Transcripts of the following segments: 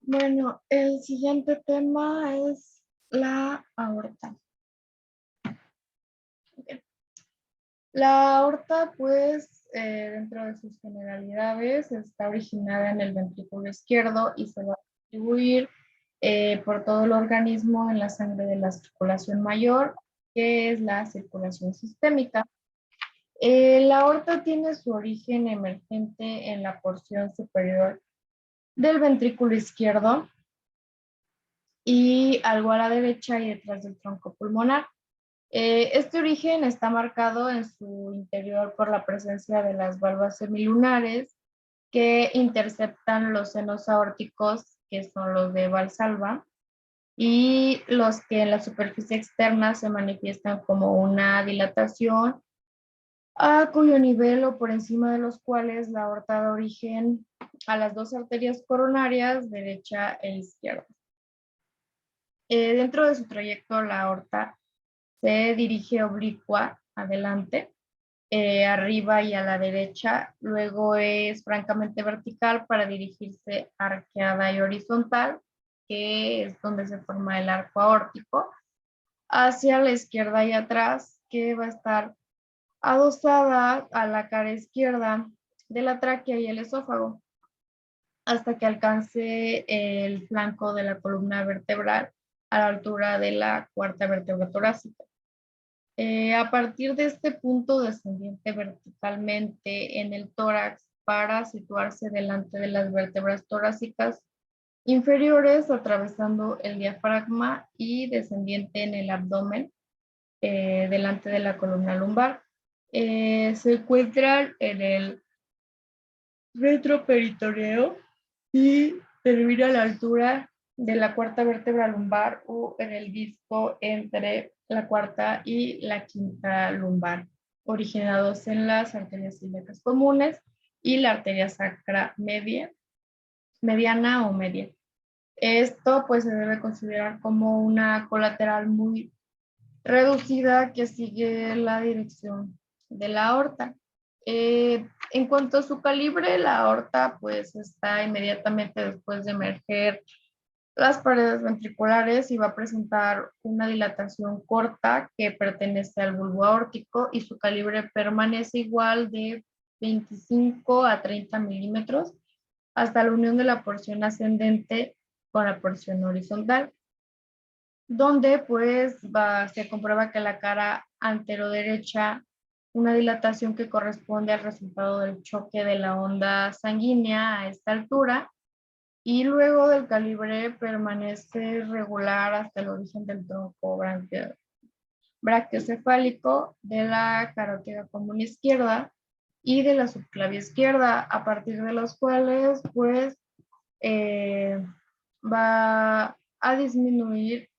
Bueno, el siguiente tema es la aorta. Okay. La aorta, pues, dentro de sus generalidades, está originada en el ventrículo izquierdo y se va a distribuir por todo el organismo en la sangre de la circulación mayor, que es la circulación sistémica. La aorta tiene su origen emergente en la porción superior del ventrículo izquierdo y algo a la derecha y detrás del tronco pulmonar. Este origen está marcado en su interior por la presencia de las valvas semilunares que interceptan los senos aórticos, que son los de Valsalva, y los que en la superficie externa se manifiestan como una dilatación, a cuyo nivel o por encima de los cuales la aorta da origen a las dos arterias coronarias, derecha e izquierda. Dentro de su trayecto, la aorta se dirige oblicua adelante, arriba y a la derecha, luego es francamente vertical para dirigirse arqueada y horizontal, que es donde se forma el arco aórtico, hacia la izquierda y atrás, que va a estar adosada a la cara izquierda de la tráquea y el esófago, hasta que alcance el flanco de la columna vertebral a la altura de la cuarta vértebra torácica. A partir de este punto descendiente verticalmente en el tórax para situarse delante de las vértebras torácicas inferiores, atravesando el diafragma y descendiente en el abdomen, delante de la columna lumbar. Se encuentran en el retroperitoneo y termina a la altura de la cuarta vértebra lumbar o en el disco entre la cuarta y la quinta lumbar, originados en las arterias ilíacas comunes y la arteria sacra mediana o media. Esto pues se debe considerar como una colateral muy reducida que sigue la dirección de la aorta. En cuanto a su calibre, la aorta pues está inmediatamente después de emerger las paredes ventriculares y va a presentar una dilatación corta que pertenece al bulbo aórtico y su calibre permanece igual de 25 a 30 milímetros hasta la unión de la porción ascendente con la porción horizontal, donde pues se comprueba que la cara anteroderecha, una dilatación que corresponde al resultado del choque de la onda sanguínea a esta altura, y luego del calibre permanece regular hasta el origen del tronco brachiocefálico de la carótida común izquierda y de la subclavia izquierda, a partir de los cuales pues va a disminuir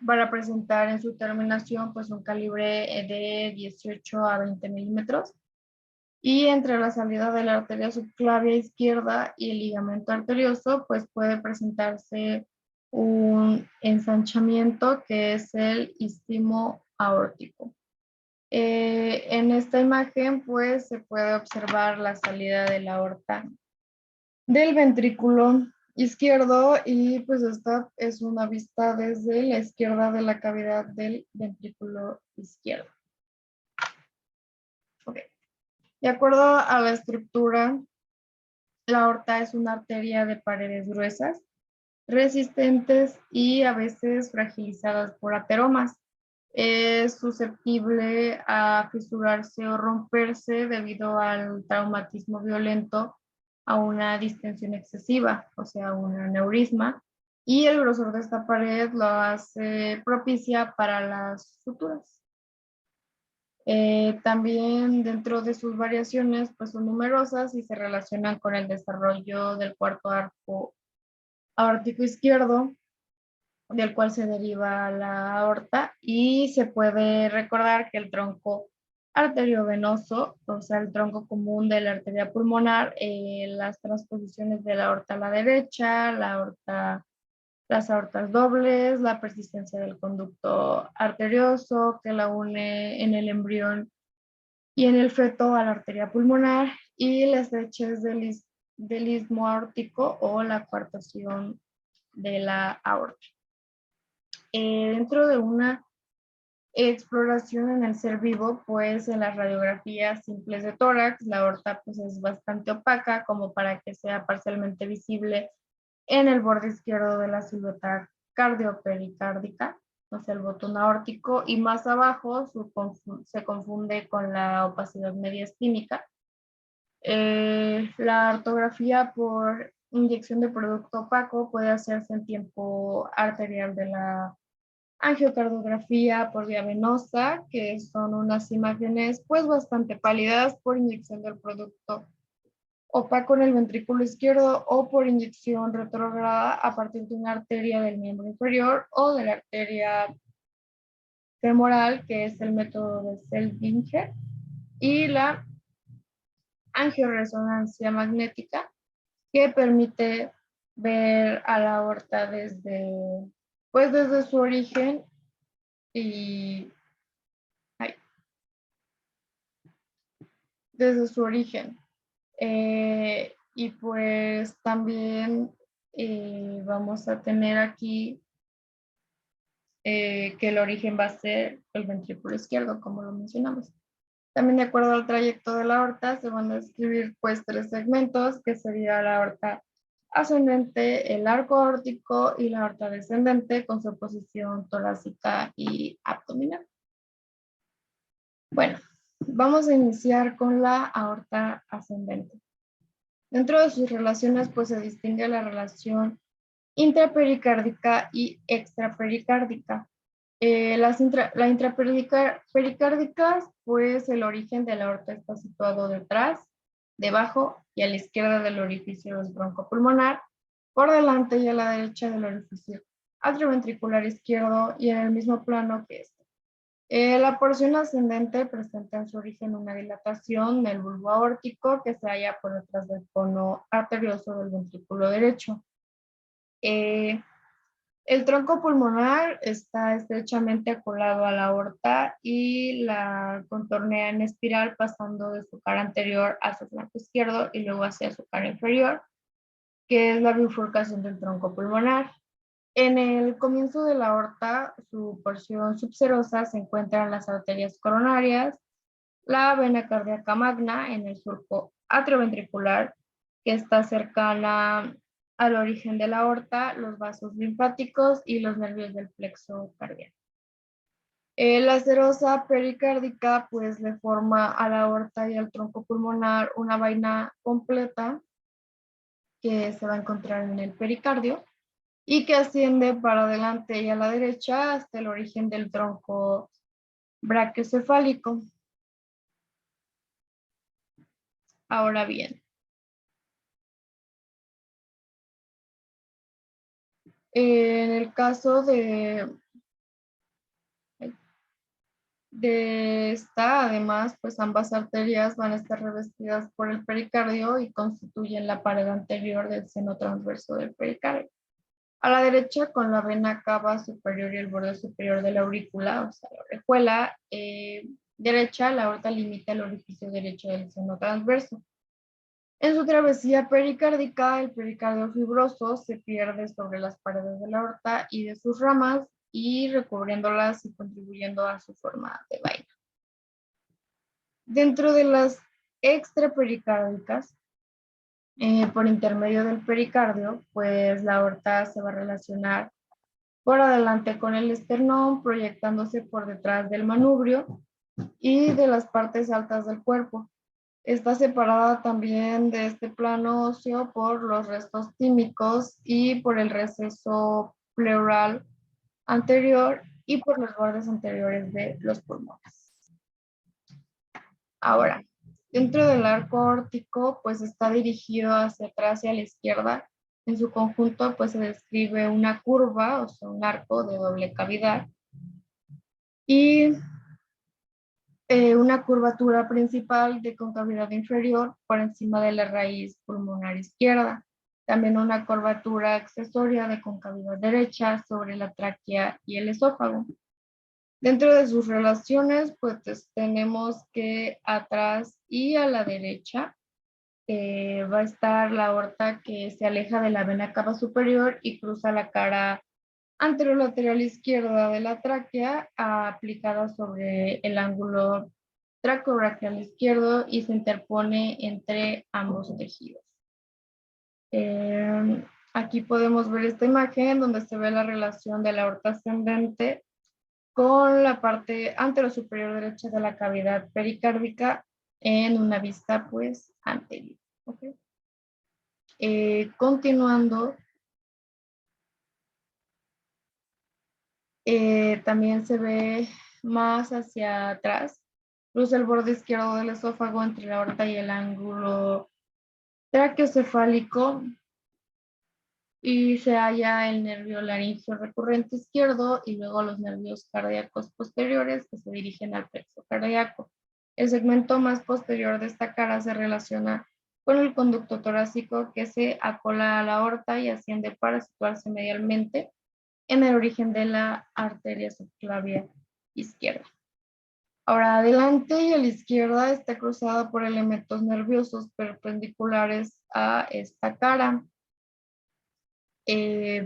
para presentar en su terminación pues un calibre de 18 a 20 milímetros. Y entre la salida de la arteria subclavia izquierda y el ligamento arterioso, pues puede presentarse un ensanchamiento que es el istmo aórtico. En esta imagen, pues se puede observar la salida de la aorta del ventrículo izquierdo y pues esta es una vista desde la izquierda de la cavidad del ventrículo izquierdo. Okay. De acuerdo a la estructura, la aorta es una arteria de paredes gruesas, resistentes y a veces fragilizadas por ateromas. Es susceptible a fisurarse o romperse debido al traumatismo violento, a una distensión excesiva, o sea, un aneurisma, y el grosor de esta pared lo hace propicia para las suturas. También dentro de sus variaciones pues son numerosas y se relacionan con el desarrollo del cuarto arco aórtico izquierdo, del cual se deriva la aorta, y se puede recordar que el tronco arteriovenoso, o sea, el tronco común de la arteria pulmonar, las transposiciones de la aorta a la derecha, la aorta las aortas dobles, la persistencia del conducto arterioso que la une en el embrión y en el feto a la arteria pulmonar, y la estrechez del istmo aórtico o la coartación de la aorta. Dentro de una exploración en el ser vivo, pues en las radiografías simples de tórax, la aorta pues es bastante opaca como para que sea parcialmente visible en el borde izquierdo de la silueta cardiopericárdica, o sea, el botón aórtico, y más abajo se confunde con la opacidad mediastínica. La artrografía por inyección de producto opaco puede hacerse en tiempo arterial de la angiocardiografía por vía venosa, que son unas imágenes pues bastante pálidas por inyección del producto opaco en el ventrículo izquierdo o por inyección retrógrada a partir de una arteria del miembro inferior o de la arteria femoral, que es el método de Seldinger, y la angioresonancia magnética, que permite ver a la aorta desde su origen y desde su origen. Y pues también vamos a tener aquí que el origen va a ser el ventrículo izquierdo, como lo mencionamos. También de acuerdo al trayecto de la aorta se van a describir pues 3 segmentos, que sería la aorta ascendente, el arco aórtico y la aorta descendente con su posición torácica y abdominal. Bueno, vamos a iniciar con la aorta ascendente. Dentro de sus relaciones pues se distingue la relación intrapericárdica y extrapericárdica. La intrapericárdica, pues el origen de la aorta está situado detrás, debajo y a la izquierda del orificio del bronco pulmonar, por delante y a la derecha del orificio atrioventricular izquierdo y en el mismo plano que este. La porción ascendente presenta en su origen una dilatación del bulbo aórtico que se halla por detrás del cono arterioso del ventrículo derecho. El tronco pulmonar está estrechamente acoplado a la aorta y la contornea en espiral pasando de su cara anterior hacia su flanco izquierdo y luego hacia su cara inferior, que es la bifurcación del tronco pulmonar. En el comienzo de la aorta, su porción subserosa se encuentra en las arterias coronarias, la vena cardíaca magna en el surco atrioventricular, que está cercana al origen de la aorta, los vasos linfáticos y los nervios del plexo cardíaco. La serosa pericárdica pues le forma a la aorta y al tronco pulmonar una vaina completa que se va a encontrar en el pericardio y que asciende para adelante y a la derecha hasta el origen del tronco brachiocefálico. Ahora bien, en el caso de esta, además, pues ambas arterias van a estar revestidas por el pericardio y constituyen la pared anterior del seno transverso del pericardio. A la derecha, con la vena cava superior y el borde superior de la aurícula, o sea, la orejuela derecha, la aorta limita el orificio derecho del seno transverso. En su travesía pericárdica, el pericardio fibroso se pierde sobre las paredes de la aorta y de sus ramas y recubriéndolas y contribuyendo a su forma de vaina. Dentro de las extrapericárdicas, por intermedio del pericardio, pues la aorta se va a relacionar por adelante con el esternón, proyectándose por detrás del manubrio y de las partes altas del cuerpo. Está separada también de este plano óseo por los restos tímicos y por el receso pleural anterior y por los bordes anteriores de los pulmones. Ahora, dentro del arco aórtico, pues está dirigido hacia atrás y a la izquierda. En su conjunto, pues se describe una curva, o sea, un arco de doble cavidad y una curvatura principal de concavidad inferior por encima de la raíz pulmonar izquierda. también una curvatura accesoria de concavidad derecha sobre la tráquea y el esófago. Dentro de sus relaciones, pues tenemos que atrás y a la derecha va a estar la aorta que se aleja de la vena cava superior y cruza la cara anterolateral izquierda de la tráquea, aplicada sobre el ángulo tracobraquial izquierdo y se interpone entre ambos tejidos. Aquí podemos ver esta imagen donde se ve la relación de la aorta ascendente con la parte anterosuperior derecha de la cavidad pericárdica en una vista pues anterior. ¿Okay? Continuando, también se ve más hacia atrás, cruza el borde izquierdo del esófago entre la aorta y el ángulo traqueocefálico y se halla el nervio laringio recurrente izquierdo y luego los nervios cardíacos posteriores que se dirigen al plexo cardíaco. El segmento más posterior de esta cara se relaciona con el conducto torácico que se acola a la aorta y asciende para situarse medialmente en el origen de la arteria subclavia izquierda. Ahora, adelante y a la izquierda está cruzada por elementos nerviosos perpendiculares a esta cara.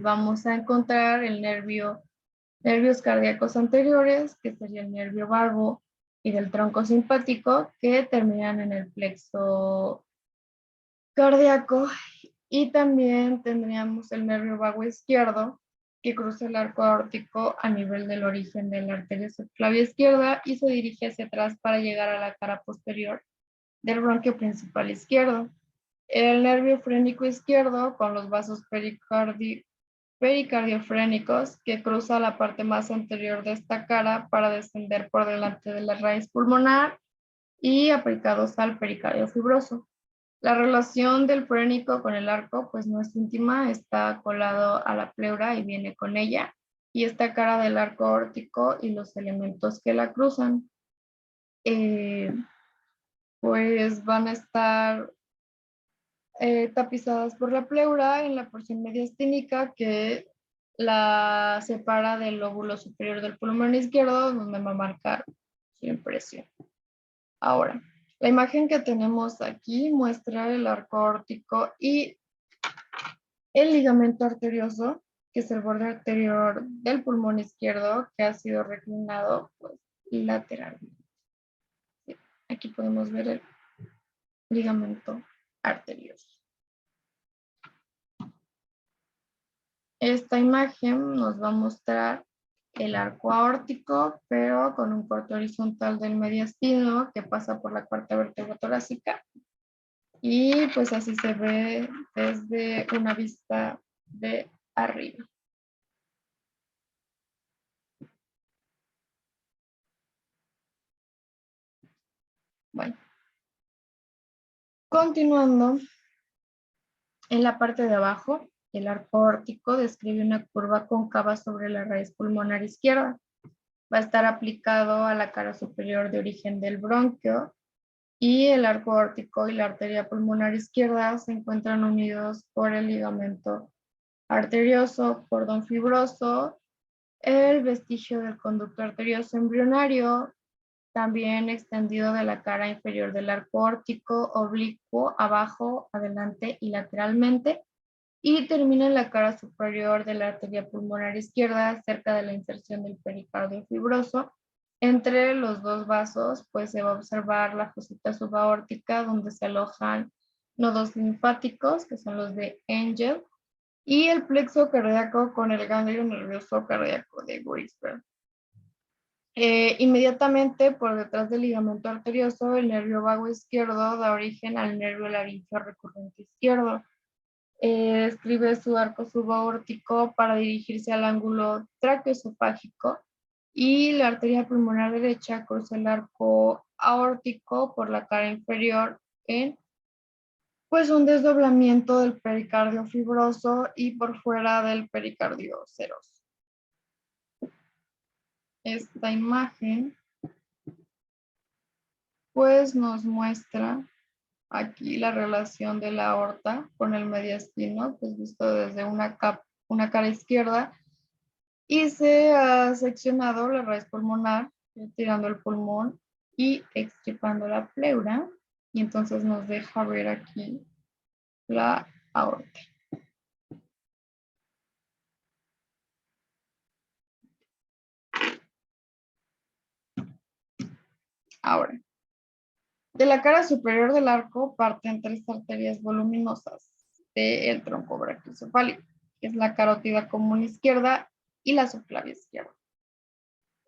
Vamos a encontrar el nervios cardíacos anteriores, que sería el nervio vago, y del tronco simpático, que terminan en el plexo cardíaco. Y también tendríamos el nervio vago izquierdo, que cruza el arco aórtico a nivel del origen de la arteria subclavia izquierda y se dirige hacia atrás para llegar a la cara posterior del bronquio principal izquierdo. El nervio frénico izquierdo, con los vasos pericardiofrénicos, que cruza la parte más anterior de esta cara para descender por delante de la raíz pulmonar y aplicados al pericardio fibroso. La relación del frénico con el arco pues no es íntima, está colado a la pleura y viene con ella, y esta cara del arco aórtico y los elementos que la cruzan pues van a estar tapizadas por la pleura en la porción mediastínica que la separa del lóbulo superior del pulmón izquierdo, donde va a marcar su impresión. Ahora, la imagen que tenemos aquí muestra el arco aórtico y el ligamento arterioso, que es el borde anterior del pulmón izquierdo, que ha sido reclinado pues, lateralmente. Aquí podemos ver el ligamento arterioso. Esta imagen nos va a mostrar el arco aórtico, pero con un corte horizontal del mediastino que pasa por la cuarta vértebra torácica. Y pues así se ve desde una vista de arriba. Bueno, continuando, en la parte de abajo, el arco aórtico describe una curva cóncava sobre la raíz pulmonar izquierda. Va a estar aplicado a la cara superior de origen del bronquio y el arco aórtico y la arteria pulmonar izquierda se encuentran unidos por el ligamento arterioso, cordón fibroso, el vestigio del conducto arterioso embrionario, también extendido de la cara inferior del arco aórtico, oblicuo, abajo, adelante y lateralmente, y termina en la cara superior de la arteria pulmonar izquierda, cerca de la inserción del pericardio fibroso. Entre los dos vasos, pues se va a observar la fosita subaórtica, donde se alojan nodos linfáticos, que son los de Engel, y el plexo cardíaco con el ganglio nervioso cardíaco de Weisberg. Inmediatamente por detrás del ligamento arterioso, el nervio vago izquierdo da origen al nervio laringio recurrente izquierdo. Describe su arco subaórtico para dirigirse al ángulo traqueoesofágico y la arteria pulmonar derecha cruza el arco aórtico por la cara inferior en pues un desdoblamiento del pericardio fibroso y por fuera del pericardio seroso. Esta imagen pues nos muestra aquí la relación de la aorta con el mediastino, pues visto desde una cara izquierda, y se ha seccionado la raíz pulmonar, retirando el pulmón y extirpando la pleura, y entonces nos deja ver aquí la aorta. Ahora, de la cara superior del arco parten tres arterias voluminosas del tronco brachiocefálico, que es la carótida común izquierda y la subclavia izquierda.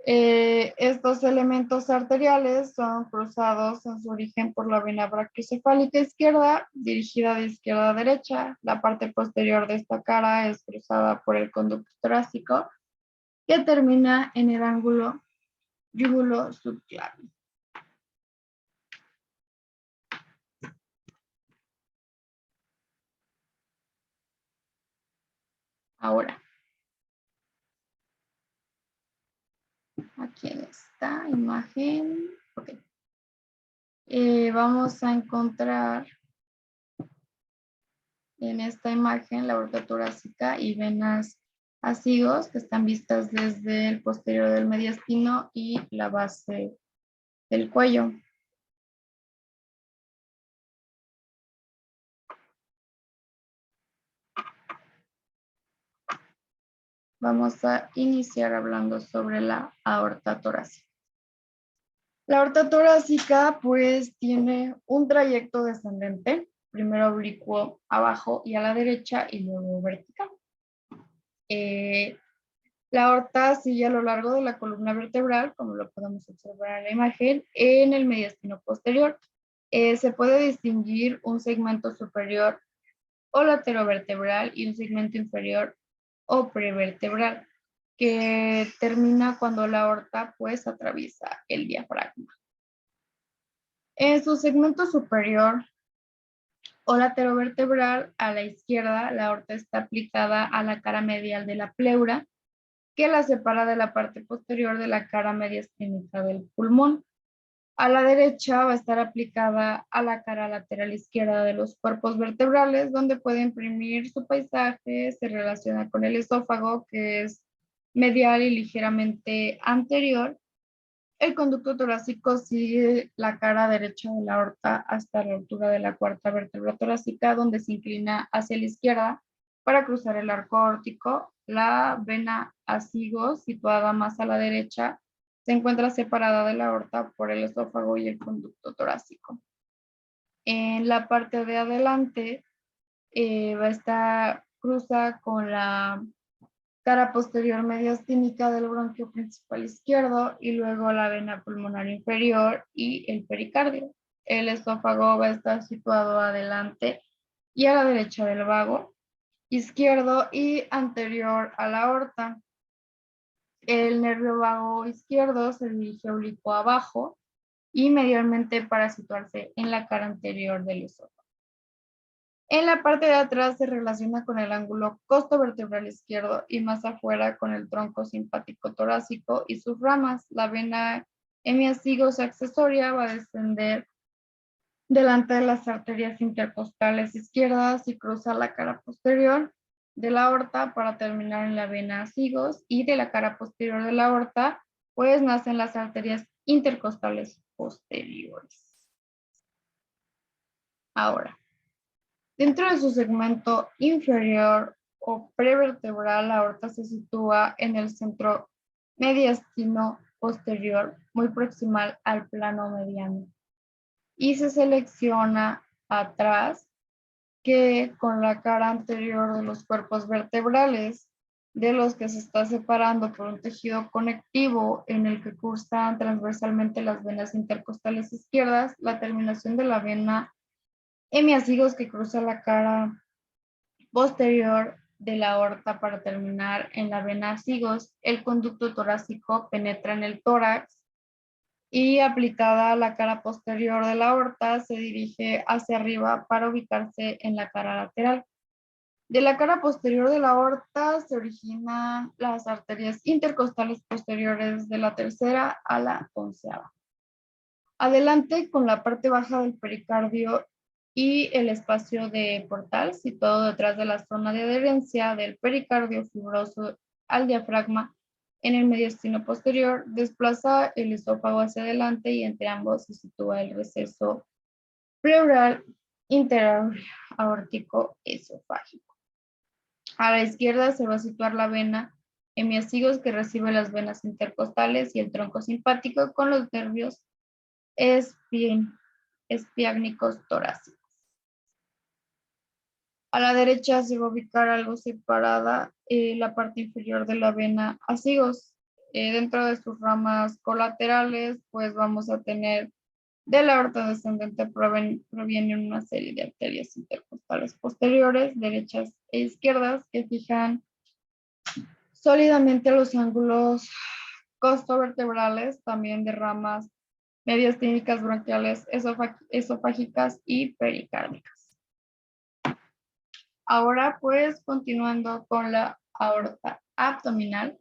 Estos elementos arteriales son cruzados en su origen por la vena brachiocefálica izquierda, dirigida de izquierda a derecha. La parte posterior de esta cara es cruzada por el conducto torácico, que termina en el ángulo yúgulo subclavio. Ahora, aquí en esta imagen, okay. Vamos a encontrar en esta imagen la aorta torácica y venas azigos que están vistas desde el posterior del mediastino y la base del cuello. Vamos a iniciar hablando sobre la aorta torácica. La aorta torácica pues tiene un trayecto descendente, primero oblicuo abajo y a la derecha y luego vertical. La aorta sigue a lo largo de la columna vertebral, como lo podemos observar en la imagen, en el mediastino posterior. Se puede distinguir un segmento superior o laterovertebral y un segmento inferior o prevertebral, que termina cuando la aorta pues atraviesa el diafragma. En su segmento superior o laterovertebral a la izquierda, la aorta está aplicada a la cara medial de la pleura, que la separa de la parte posterior de la cara mediastínica del pulmón. A la derecha va a estar aplicada a la cara lateral izquierda de los cuerpos vertebrales, donde puede imprimir su paisaje, se relaciona con el esófago, que es medial y ligeramente anterior. El conducto torácico sigue la cara derecha de la aorta hasta la altura de la cuarta vértebra torácica, donde se inclina hacia la izquierda para cruzar el arco aórtico. La vena azigos, situada más a la derecha, se encuentra separada de la aorta por el esófago y el conducto torácico. En la parte de adelante va a estar cruza con la cara posterior mediastínica del bronquio principal izquierdo y luego la vena pulmonar inferior y el pericardio. El esófago va a estar situado adelante y a la derecha del vago izquierdo y anterior a la aorta. El nervio vago izquierdo se dirige oblicuo abajo y medialmente para situarse en la cara anterior del esófago. En la parte de atrás se relaciona con el ángulo costovertebral izquierdo y más afuera con el tronco simpático torácico y sus ramas. La vena hemiazigos accesoria va a descender delante de las arterias intercostales izquierdas y cruza la cara posterior de la aorta para terminar en la vena azigos, y de la cara posterior de la aorta pues nacen las arterias intercostales posteriores. Ahora, dentro de su segmento inferior o prevertebral, la aorta se sitúa en el centro mediastino posterior, muy proximal al plano mediano, y se selecciona atrás que con la cara anterior de los cuerpos vertebrales, de los que se está separando por un tejido conectivo en el que cursan transversalmente las venas intercostales izquierdas. La terminación de la vena hemiazigos que cruza la cara posterior de la aorta para terminar en la vena azigos. El conducto torácico penetra en el tórax y, aplicada a la cara posterior de la aorta, se dirige hacia arriba para ubicarse en la cara lateral. De la cara posterior de la aorta se originan las arterias intercostales posteriores de la tercera a la onceava. Adelante, con la parte baja del pericardio y el espacio de portal situado detrás de la zona de adherencia del pericardio fibroso al diafragma en el mediastino posterior, desplaza el esófago hacia adelante y entre ambos se sitúa el receso pleural interaórtico esofágico. A la izquierda se va a situar la vena hemiazygos que recibe las venas intercostales y el tronco simpático con los nervios espiágnicos torácicos. A la derecha se va a ubicar algo separada la parte inferior de la vena azygos. Dentro de sus ramas colaterales, pues vamos a tener de la aorta descendente provienen una serie de arterias intercostales posteriores, derechas e izquierdas, que fijan sólidamente los ángulos costovertebrales, también de ramas mediastínicas, bronquiales, esofágicas y pericárdicas. Ahora, pues, continuando con la aorta abdominal.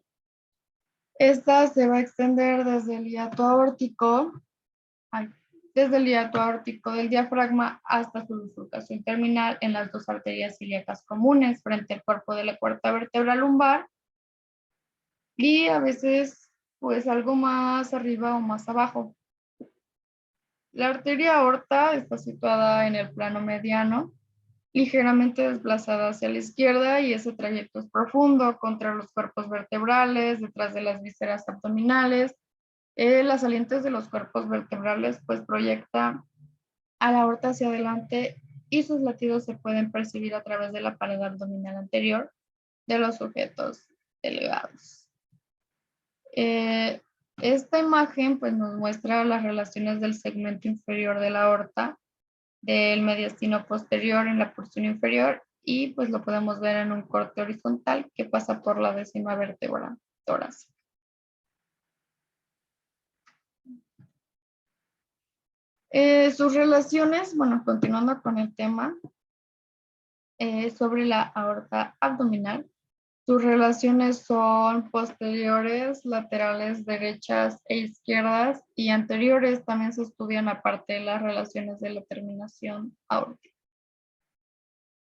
Esta se va a extender desde el hiato aórtico del diafragma hasta su bifurcación terminal en las dos arterias ilíacas comunes frente al cuerpo de la cuarta vértebra lumbar y a veces pues algo más arriba o más abajo. La arteria aorta está situada en el plano mediano, ligeramente desplazada hacia la izquierda y ese trayecto es profundo contra los cuerpos vertebrales, detrás de las vísceras abdominales. Las salientes de los cuerpos vertebrales pues proyecta a la aorta hacia adelante y sus latidos se pueden percibir a través de la pared abdominal anterior de los sujetos delgados. Esta imagen pues nos muestra las relaciones del segmento inferior de la aorta, del mediastino posterior en la porción inferior y pues lo podemos ver en un corte horizontal que pasa por la 10ª vértebra torácica. Sus relaciones, bueno, continuando con el tema sobre la aorta abdominal, sus relaciones son posteriores, laterales, derechas e izquierdas y anteriores. También se estudian aparte las relaciones de la terminación aórtica.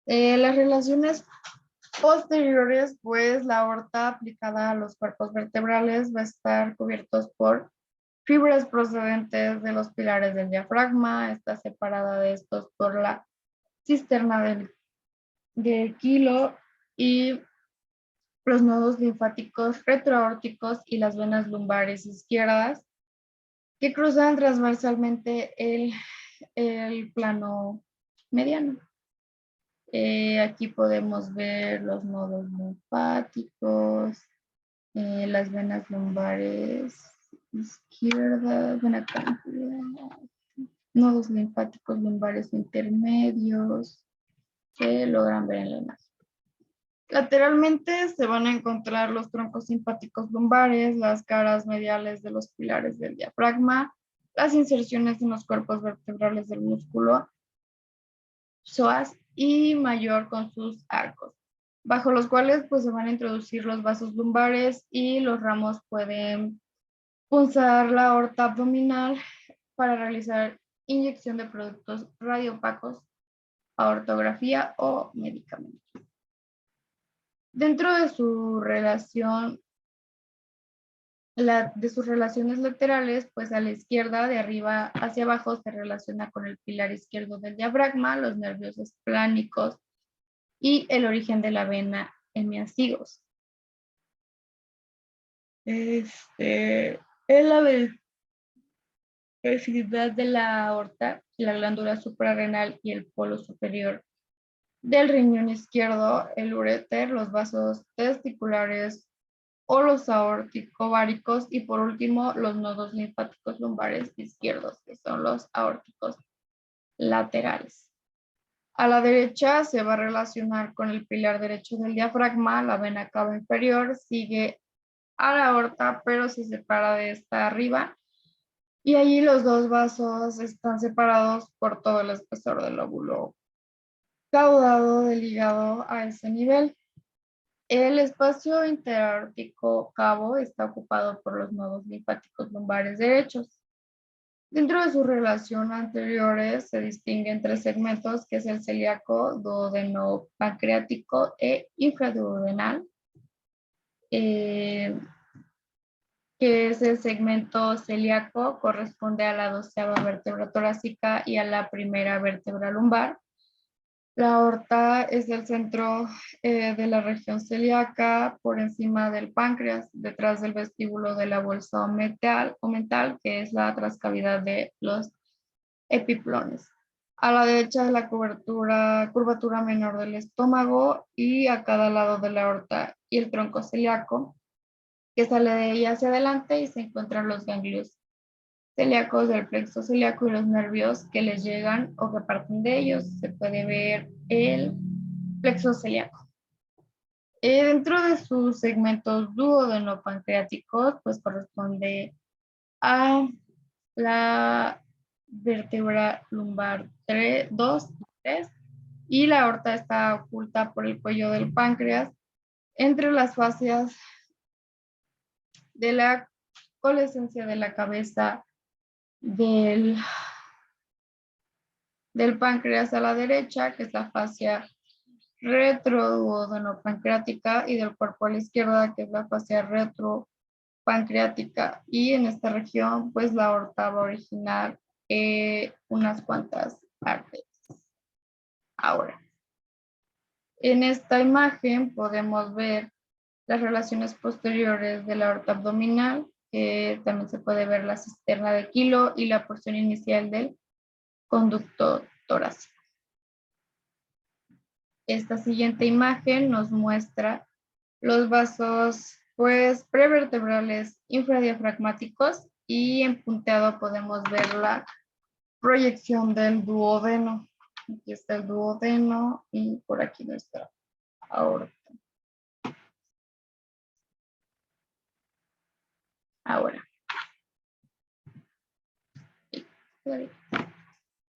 Las relaciones posteriores, pues la aorta aplicada a los cuerpos vertebrales va a estar cubiertos por fibras procedentes de los pilares del diafragma, está separada de estos por la cisterna del quilo y los nodos linfáticos retroaórticos y las venas lumbares izquierdas que cruzan transversalmente el plano mediano. Aquí podemos ver los nodos linfáticos, las venas lumbares izquierdas, nodos linfáticos lumbares intermedios, que logran ver en la imagen. Lateralmente se van a encontrar los troncos simpáticos lumbares, las caras mediales de los pilares del diafragma, las inserciones en los cuerpos vertebrales del músculo psoas y mayor con sus arcos, bajo los cuales pues se van a introducir los vasos lumbares y los ramos pueden punzar la aorta abdominal para realizar inyección de productos radiopacos, aortografía o medicamentos. Dentro de su relación, de sus relaciones laterales, pues a la izquierda, de arriba hacia abajo, se relaciona con el pilar izquierdo del diafragma, los nervios esplánicos y el origen de la vena hemiazygos. En la vecindad de la aorta, la glándula suprarrenal y el polo superior del riñón izquierdo, el uréter, los vasos testiculares o los aórtico-váricos y por último los nodos linfáticos lumbares izquierdos, que son los aórticos laterales. A la derecha se va a relacionar con el pilar derecho del diafragma, la vena cava inferior sigue a la aorta, pero se separa de esta arriba y allí los dos vasos están separados por todo el espesor del lóbulo caudado del hígado a ese nivel. El espacio interaórtico cavo está ocupado por los nodos linfáticos lumbares derechos. Dentro de su relación anteriores se distinguen tres segmentos, que es el celíaco, duodeno pancreático e infraduodenal, que es el segmento celíaco, corresponde a la 12ª vértebra torácica y a la primera vértebra lumbar. La aorta es el centro de la región celíaca, por encima del páncreas, detrás del vestíbulo de la bolsa omental, que es la trascavidad de los epiplones. A la derecha de la curvatura menor del estómago y a cada lado de la aorta y el tronco celíaco, que sale de ella hacia adelante y se encuentran los ganglios celíacos del plexo celíaco y los nervios que les llegan o que parten de ellos. Se puede ver el plexo celíaco. Dentro de sus segmentos duodeno-pancreáticos, pues corresponde a la vértebra lumbar 2 y 3, y la aorta está oculta por el cuello del páncreas entre las fascias de la coalescencia de la cabeza del páncreas a la derecha, que es la fascia retroduodenopancreática, y del cuerpo a la izquierda, que es la fascia retropancreática. Y en esta región, pues la aorta va a originar unas cuantas arterias. Ahora, en esta imagen podemos ver las relaciones posteriores de la aorta abdominal, que también se puede ver la cisterna de Kilo y la porción inicial del conducto torácico. Esta siguiente imagen nos muestra los vasos pues prevertebrales infradiafragmáticos, y en punteado podemos ver la proyección del duodeno. Aquí está el duodeno y por aquí nuestra aorta. Ahora.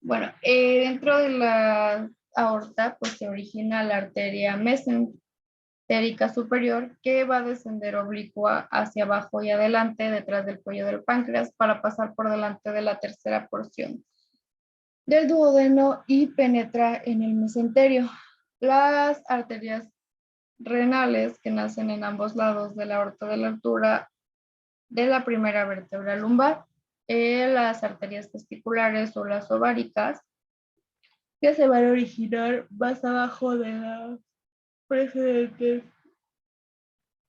Bueno, dentro de la aorta pues se origina la arteria mesentérica superior, que va a descender oblicua hacia abajo y adelante detrás del cuello del páncreas para pasar por delante de la tercera porción del duodeno y penetra en el mesenterio. Las arterias renales, que nacen en ambos lados de la aorta de la altura de la primera vértebra lumbar, las arterias testiculares o las ováricas, que se van a originar más abajo de la precedente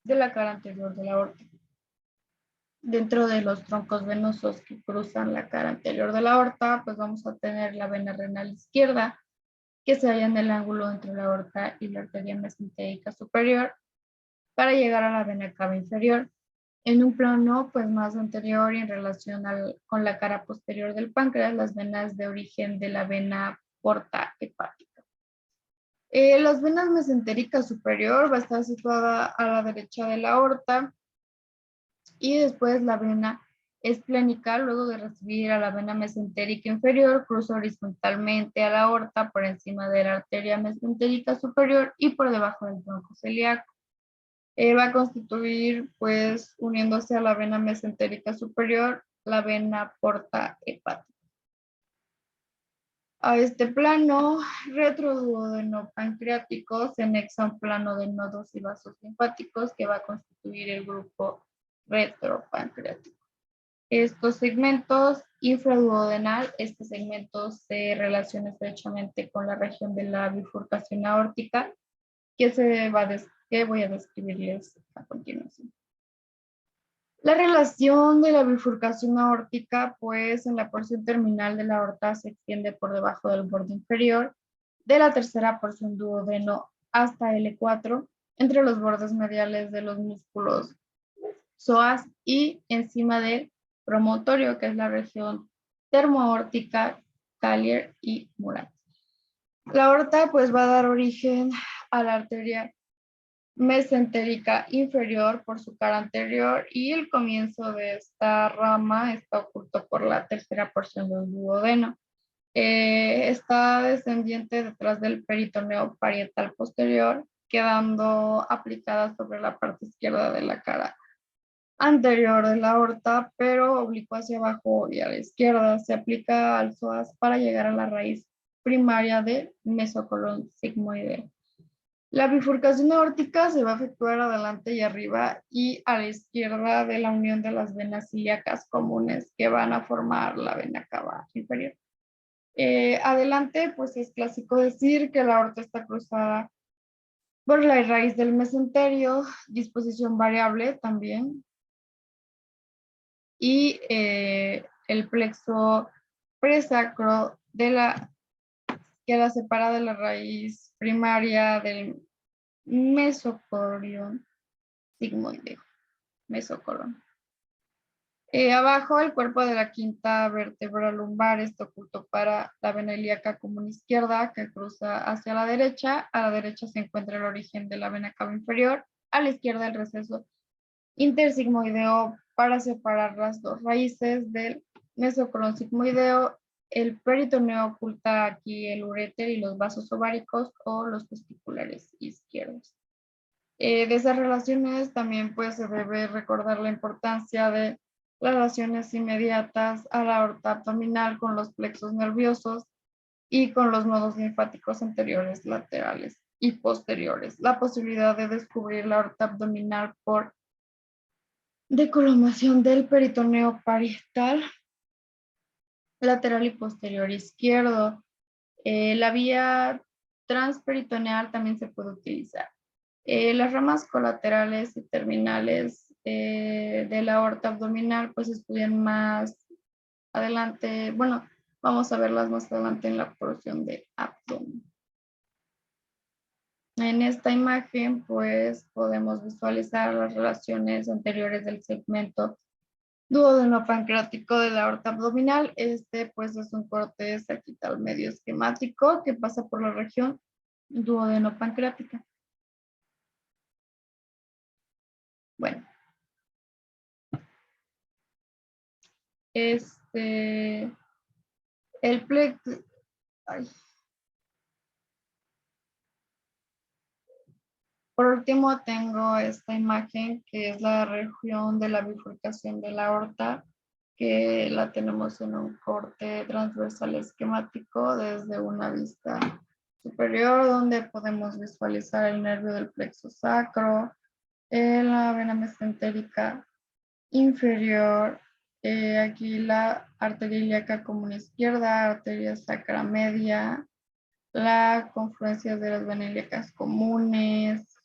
de la cara anterior de la aorta. Dentro de los troncos venosos que cruzan la cara anterior de la aorta, pues vamos a tener la vena renal izquierda, que se halla en el ángulo entre la aorta y la arteria mesentérica superior, para llegar a la vena cava inferior, en un plano pues más anterior y en relación con la cara posterior del páncreas, las venas de origen de la vena porta hepática. Las venas mesentérica superior va a estar situada a la derecha de la aorta, y después la vena esplénica, luego de recibir a la vena mesentérica inferior, cruza horizontalmente a la aorta por encima de la arteria mesentérica superior y por debajo del tronco celíaco. Va a constituir, pues, uniéndose a la vena mesentérica superior, la vena porta hepática. A este plano retroduodeno-pancreático se anexa un plano de nodos y vasos linfáticos, que va a constituir el grupo retropancreático. Estos segmentos infraduodenal, este segmento se relaciona estrechamente con la región de la bifurcación aórtica, que voy a describirles a continuación. La relación de la bifurcación aórtica, pues en la porción terminal de la aorta se extiende por debajo del borde inferior de la tercera porción duodeno hasta L4, entre los bordes mediales de los músculos psoas y encima del promontorio, que es la región termoaórtica, Callier y Murat. La aorta pues va a dar origen a la arteria mesentérica inferior por su cara anterior, y el comienzo de esta rama está oculto por la tercera porción del duodeno. Está descendiente detrás del peritoneo parietal posterior, quedando aplicada sobre la parte izquierda de la cara anterior de la aorta, pero oblicuo hacia abajo y a la izquierda. Se aplica al psoas para llegar a la raíz primaria del mesocolon sigmoideo. La bifurcación aórtica se va a efectuar adelante y arriba y a la izquierda de la unión de las venas ilíacas comunes que van a formar la vena cava inferior. Adelante, pues es clásico decir que la aorta está cruzada por la raíz del mesenterio, disposición variable también, y el plexo presacro que la separa de la raíz primaria del mesocolon sigmoideo. Mesocolon. Abajo, el cuerpo de la quinta vértebra lumbar está oculto para la vena ilíaca común izquierda que cruza hacia la derecha. A la derecha se encuentra el origen de la vena cava inferior. A la izquierda, el receso intersigmoideo para separar las dos raíces del mesocolon sigmoideo. El peritoneo oculta aquí el uréter y los vasos ováricos o los testiculares izquierdos. De esas relaciones también pues se debe recordar la importancia de las relaciones inmediatas a la aorta abdominal con los plexos nerviosos y con los nodos linfáticos anteriores, laterales y posteriores. La posibilidad de descubrir la aorta abdominal por decolomación del peritoneo parietal, lateral y posterior izquierdo. La vía transperitoneal también se puede utilizar. Las ramas colaterales y terminales de la aorta abdominal pues estudian más adelante, bueno, vamos a verlas más adelante en la porción de abdomen. En esta imagen pues podemos visualizar las relaciones anteriores del segmento duodeno-pancreático de la aorta abdominal. Este pues es un corte sagital medio esquemático que pasa por la región duodeno-pancreática. Bueno, el plexo, por último tengo esta imagen que es la región de la bifurcación de la aorta, que la tenemos en un corte transversal esquemático desde una vista superior, donde podemos visualizar el nervio del plexo sacro, la vena mesentérica inferior, aquí la arteria ilíaca común izquierda, arteria sacra media, la confluencia de las venas ilíacas comunes,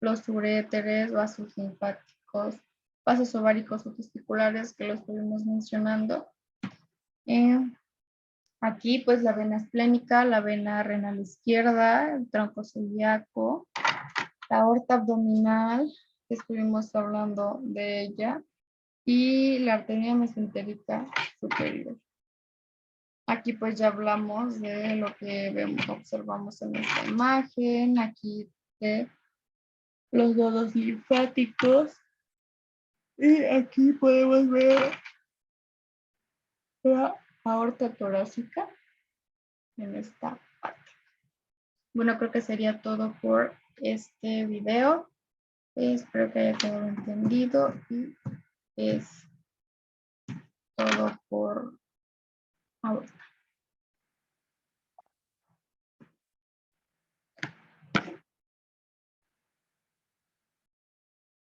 los uréteres, vasos linfáticos, vasos ováricos o testiculares que lo estuvimos mencionando. Aquí pues la vena esplénica, la vena renal izquierda, el tronco celíaco, la aorta abdominal, que estuvimos hablando de ella, y la arteria mesentérica superior. Aquí pues ya hablamos de lo que observamos en esta imagen, aquí de los nodos linfáticos, y aquí podemos ver la aorta torácica en esta parte. Bueno, creo que sería todo por este video. Espero que haya quedado entendido y es todo por